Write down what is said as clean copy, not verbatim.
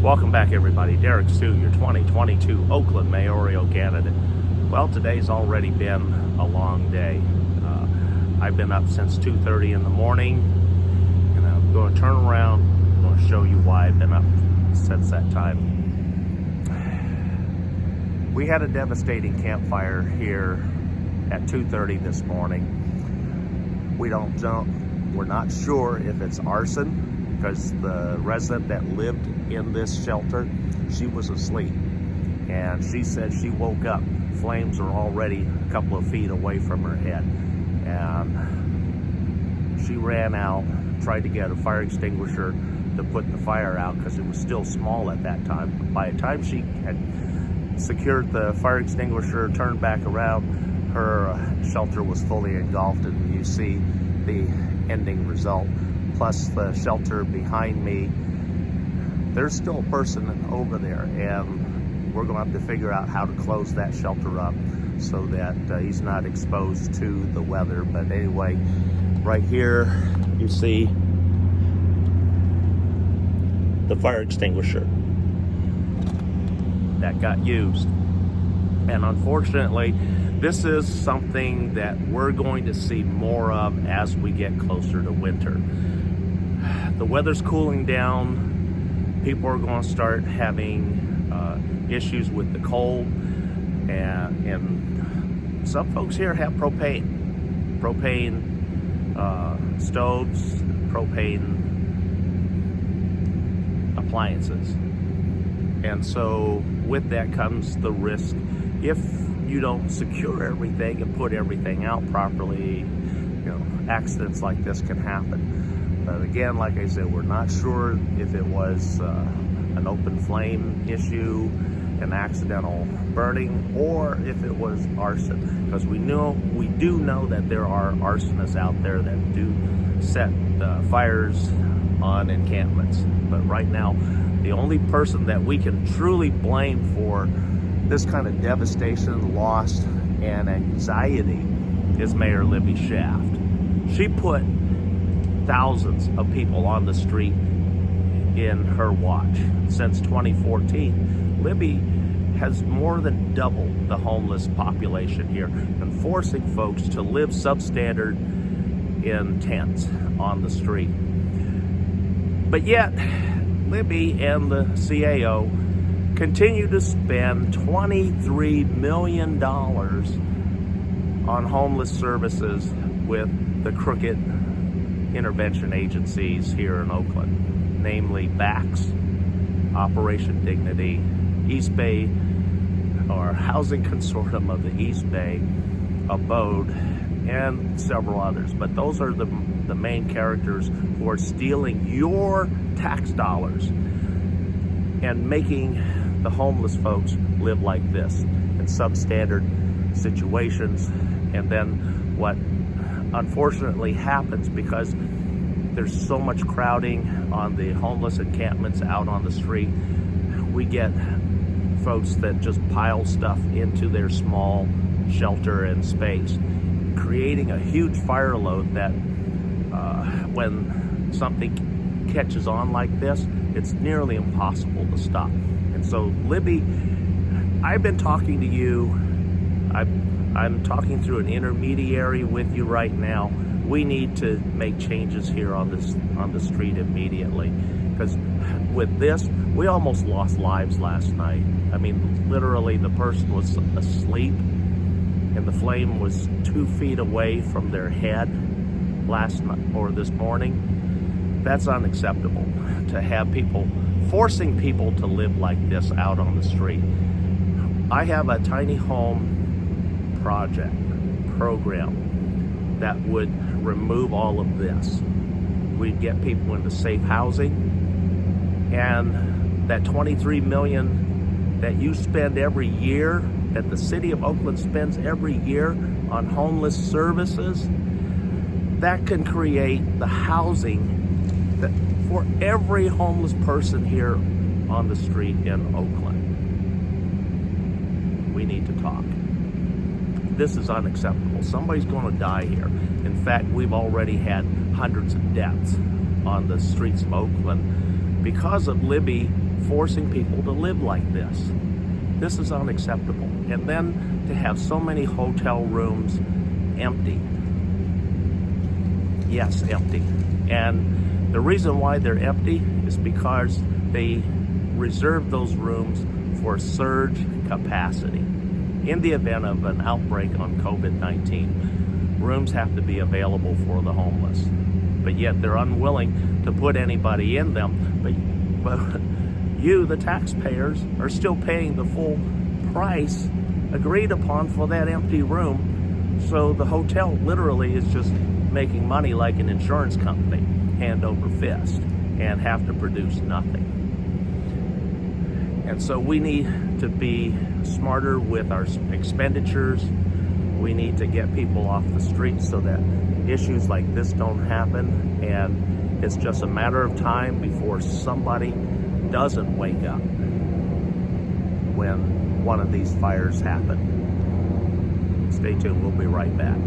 Welcome back, everybody. Derrick Soo, your 2022 Oakland mayoral candidate. Well, today's already been a long day. I've been up since 2:30 in the morning, and I'm going to turn around. I'm going to show you why I've been up since that time. We had a devastating campfire here at 2:30 this morning. We're not sure if it's arson, because the resident that lived in this shelter, she was asleep, and she said she woke up. Flames are already a couple of feet away from her head, and she ran out, tried to get a fire extinguisher to put the fire out because it was still small at that time. By the time she had secured the fire extinguisher, turned back around, her shelter was fully engulfed, and you see the ending result. Plus the shelter behind me, there's still a person over there, and we're going to have to figure out how to close that shelter up so that he's not exposed to the weather. But anyway, right here you see the fire extinguisher that got used, and unfortunately this is something that we're going to see more of as we get closer to winter. The weather's cooling down. People are going to start having issues with the cold, and some folks here have propane stoves, propane appliances, and so with that comes the risk. If you don't secure everything and put everything out properly, accidents like this can happen. But again, like I said, we're not sure if it was an open flame issue, an accidental burning, or if it was arson. Because we do know that there are arsonists out there that do set fires on encampments. But right now, the only person that we can truly blame for this kind of devastation, loss, and anxiety is Mayor Libby Shaft. She put thousands of people on the street in her watch. Since 2014, Libby has more than doubled the homeless population here and forcing folks to live substandard in tents on the street. But yet, Libby and the CAO continue to spend $23 million on homeless services with the crooked intervention agencies here in Oakland, namely BACS, Operation Dignity, East Bay, or Housing Consortium of the East Bay, Abode, and several others. But those are the main characters who are stealing your tax dollars and making the homeless folks live like this in substandard situations. And then what unfortunately happens, because there's so much crowding on the homeless encampments out on the street, we get folks that just pile stuff into their small shelter and space, creating a huge fire load that when something catches on like this, it's nearly impossible to stop. And so, Libby, I've been talking to you. I'm talking through an intermediary with you right now. We need to make changes here on the street immediately, because with this, we almost lost lives last night. I mean, literally, the person was asleep, and the flame was 2 feet away from their head last night or this morning. That's unacceptable, to have people forcing people to live like this out on the street. I have a tiny home program that would remove all of this. We'd get people into safe housing, and that $23 million that you spend every year, that the city of Oakland spends every year on homeless services, that can create the housing that for every homeless person here on the street in Oakland. We need to talk. This is unacceptable. Somebody's going to die here. In fact, we've already had hundreds of deaths on the streets of Oakland because of Libby forcing people to live like this. This is unacceptable. And then to have so many hotel rooms empty. Yes, empty. And the reason why they're empty is because they reserve those rooms for surge capacity. In the event of an outbreak on COVID-19, rooms have to be available for the homeless. But yet they're unwilling to put anybody in them. But you, the taxpayers, are still paying the full price agreed upon for that empty room. So the hotel literally is just making money like an insurance company, hand over fist, and have to produce nothing. And so we need to be smarter with our expenditures. We need to get people off the streets so that issues like this don't happen. And it's just a matter of time before somebody doesn't wake up when one of these fires happen. Stay tuned, we'll be right back.